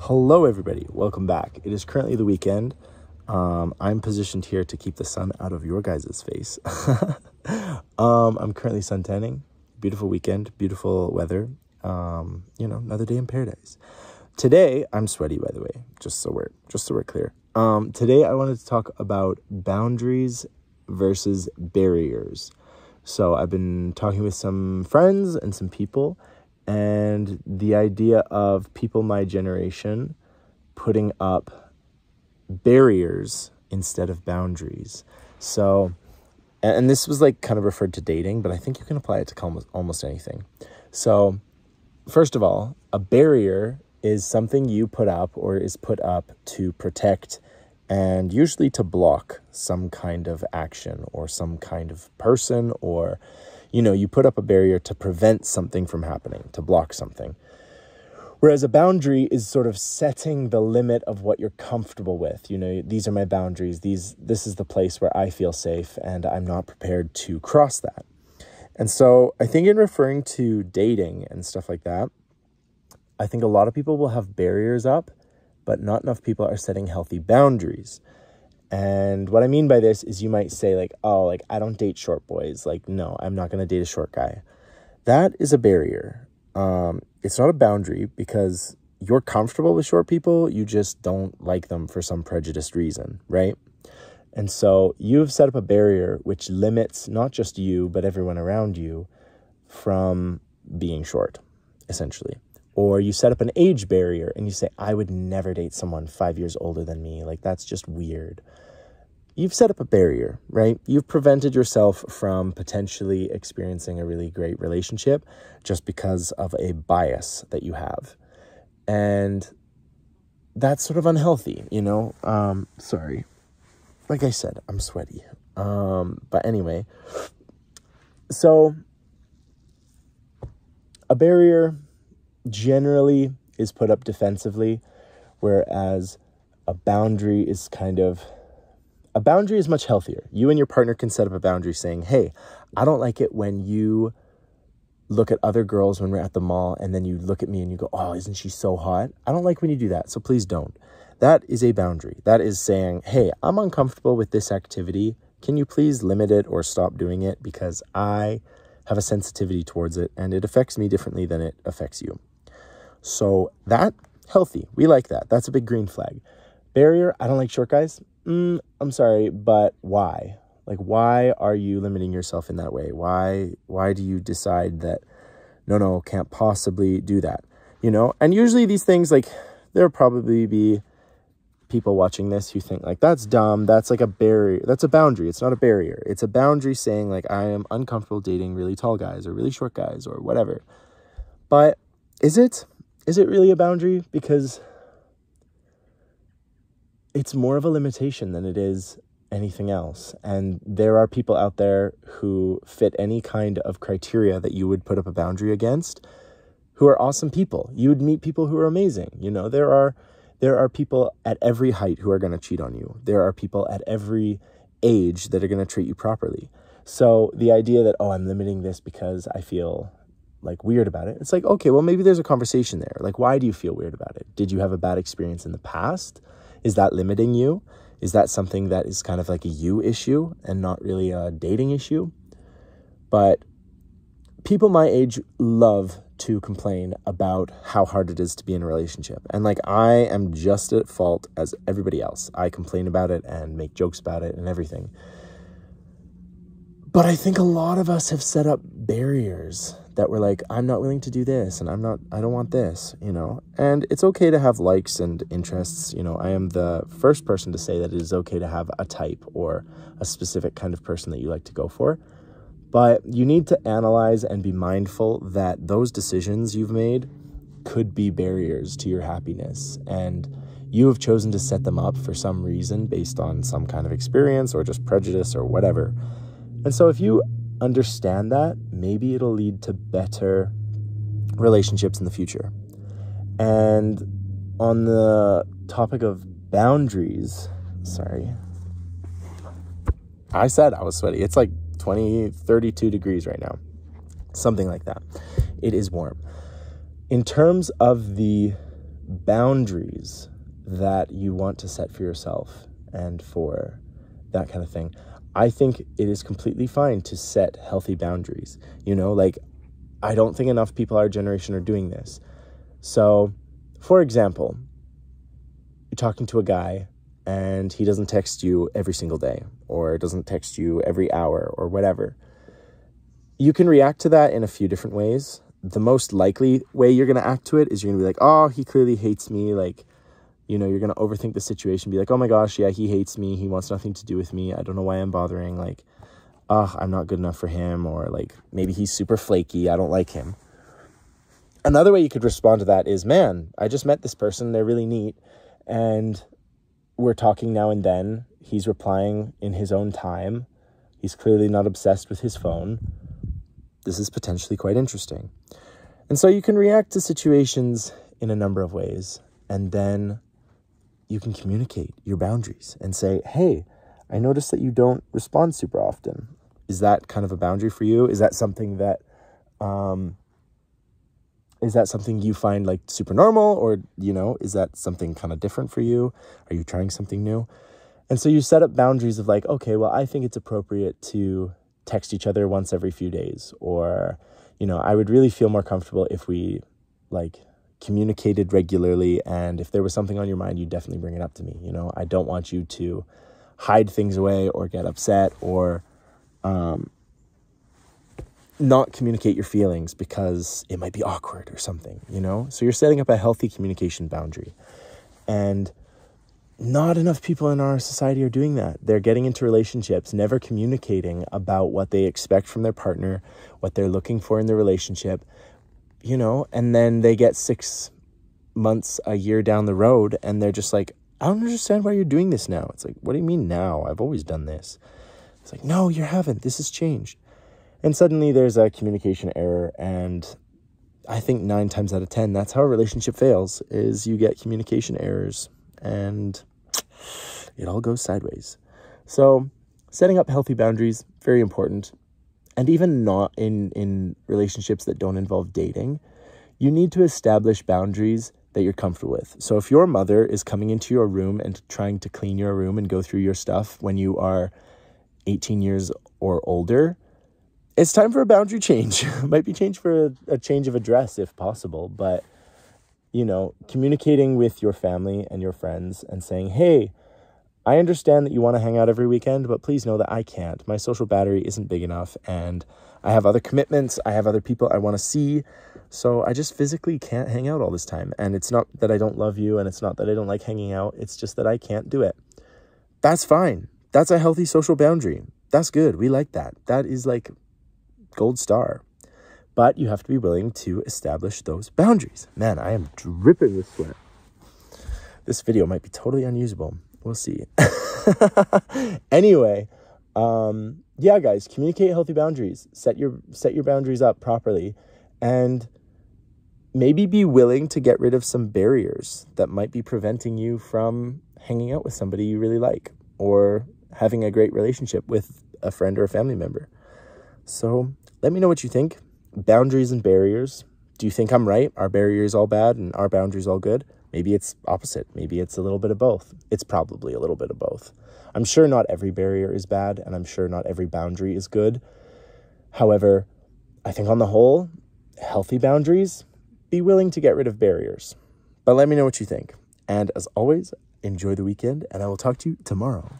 Hello, everybody. Welcome back. It is currently the weekend. I'm positioned here to keep the sun out of your guys' face. I'm currently suntanning. Beautiful weekend, beautiful weather. Another day in paradise. Today, I'm sweaty, by the way, just so we're clear. Today, I wanted to talk about boundaries versus barriers. So I've been talking with some friends and some people, and the idea of people my generation putting up barriers instead of boundaries. So, and this was like kind of referred to dating, but I think you can apply it to almost anything. So, first of all, a barrier is something you put up or is put up to protect and usually to block some kind of action or some kind of person, or, you put up a barrier to prevent something from happening, to block something. Whereas a boundary is sort of setting the limit of what you're comfortable with. These are my boundaries. This is the place where I feel safe and I'm not prepared to cross that. And so I think in referring to dating and stuff like that, I think a lot of people will have barriers up, but not enough people are setting healthy boundaries. And what I mean by this is you might say I don't date short boys. No, I'm not going to date a short guy. That is a barrier. It's not a boundary because you're comfortable with short people. You just don't like them for some prejudiced reason, right? And so you've set up a barrier which limits not just you, but everyone around you from being short, essentially. Or you set up an age barrier and you say, I would never date someone 5 years older than me. That's just weird. You've set up a barrier, right? You've prevented yourself from potentially experiencing a really great relationship just because of a bias that you have. And that's sort of unhealthy, sorry. Like I said, I'm sweaty. But anyway, so a barrier generally is put up defensively, whereas a boundary is much healthier. You and your partner can set up a boundary saying, hey, I don't like it when you look at other girls when we're at the mall and then you look at me and you go, oh, isn't she so hot? I don't like when you do that, so please don't. That is a boundary. That is saying, hey, I'm uncomfortable with this activity. Can you please limit it or stop doing it because I have a sensitivity towards it and it affects me differently than it affects you. So that, healthy. We like that. That's a big green flag. Barrier, I don't like short guys. I'm sorry, but why? Why are you limiting yourself in that way? Why do you decide that, no, can't possibly do that? And usually these things, there'll probably be people watching this who think that's dumb. That's a barrier. That's a boundary. It's not a barrier. It's a boundary saying I am uncomfortable dating really tall guys or really short guys or whatever. But is it really a boundary? Because it's more of a limitation than it is anything else. And there are people out there who fit any kind of criteria that you would put up a boundary against who are awesome people. You would meet people who are amazing. There are people at every height who are going to cheat on you. There are people at every age that are going to treat you properly. So the idea that, I'm limiting this because I feel weird about it. It's okay, well, maybe there's a conversation there. Why do you feel weird about it? Did you have a bad experience in the past? Is that limiting you? Is that something that is kind of a you issue and not really a dating issue? But people my age love to complain about how hard it is to be in a relationship. And I am just at fault as everybody else. I complain about it and make jokes about it and everything. But I think a lot of us have set up barriers that we're I'm not willing to do this and I don't want this, and it's okay to have likes and interests. I am the first person to say that it is okay to have a type or a specific kind of person that you like to go for. But you need to analyze and be mindful that those decisions you've made could be barriers to your happiness. And you have chosen to set them up for some reason based on some kind of experience or just prejudice or whatever. And so if you understand that, maybe it'll lead to better relationships in the future. And on the topic of boundaries, I said I was sweaty. It's 32 degrees right now. Something like that. It is warm. In terms of the boundaries that you want to set for yourself and for that kind of thing. I think it is completely fine to set healthy boundaries. Like, I don't think enough people our generation are doing this. So, for example, you're talking to a guy and he doesn't text you every single day or doesn't text you every hour or whatever. You can react to that in a few different ways. The most likely way you're going to act to it is you're going to be like, oh, he clearly hates me. Like, you're going to overthink the situation, be like, oh my gosh, yeah, he hates me. He wants nothing to do with me. I don't know why I'm bothering. Like, I'm not good enough for him. Or like, maybe he's super flaky. I don't like him. Another way you could respond to that is, man, I just met this person. They're really neat. And we're talking now and then. He's replying in his own time. He's clearly not obsessed with his phone. This is potentially quite interesting. And so you can react to situations in a number of ways. And then you can communicate your boundaries and say, hey, I noticed that you don't respond super often. Is that kind of a boundary for you? Is that something that you find like super normal? Or, is that something kind of different for you? Are you trying something new? And so you set up boundaries of like, okay, well, I think it's appropriate to text each other once every few days. Or, I would really feel more comfortable if we like communicated regularly. And if there was something on your mind, you definitely bring it up to me. I don't want you to hide things away or get upset or not communicate your feelings because it might be awkward or something, So you're setting up a healthy communication boundary. And not enough people in our society are doing that. They're getting into relationships, never communicating about what they expect from their partner, what they're looking for in the relationship, and then they get 6 months, a year down the road, and they're just like, I don't understand why you're doing this now. It's like, what do you mean now? I've always done this. It's like, no, you haven't. This has changed. And suddenly there's a communication error. And I think 9 times out of 10, that's how a relationship fails, is you get communication errors and it all goes sideways. So setting up healthy boundaries, very important. And even not in relationships that don't involve dating, you need to establish boundaries that you're comfortable with. So if your mother is coming into your room and trying to clean your room and go through your stuff when you are 18 years or older, it's time for a boundary change. Might be change for a change of address if possible, but communicating with your family and your friends and saying, hey, I understand that you want to hang out every weekend, but please know that I can't. My social battery isn't big enough and I have other commitments. I have other people I want to see. So I just physically can't hang out all this time. And it's not that I don't love you and it's not that I don't like hanging out. It's just that I can't do it. That's fine. That's a healthy social boundary. That's good. We like that. That is like gold star. But you have to be willing to establish those boundaries. Man, I am dripping with sweat. This video might be totally unusable. We'll see. Anyway, yeah, guys, communicate healthy boundaries. Set your boundaries up properly, and maybe be willing to get rid of some barriers that might be preventing you from hanging out with somebody you really like or having a great relationship with a friend or a family member. So let me know what you think. Boundaries and barriers. Do you think I'm right? Are barriers all bad and are boundaries all good? Maybe it's opposite. Maybe it's a little bit of both. It's probably a little bit of both. I'm sure not every barrier is bad, and I'm sure not every boundary is good. However, I think on the whole, healthy boundaries, be willing to get rid of barriers. But let me know what you think. And as always, enjoy the weekend, and I will talk to you tomorrow.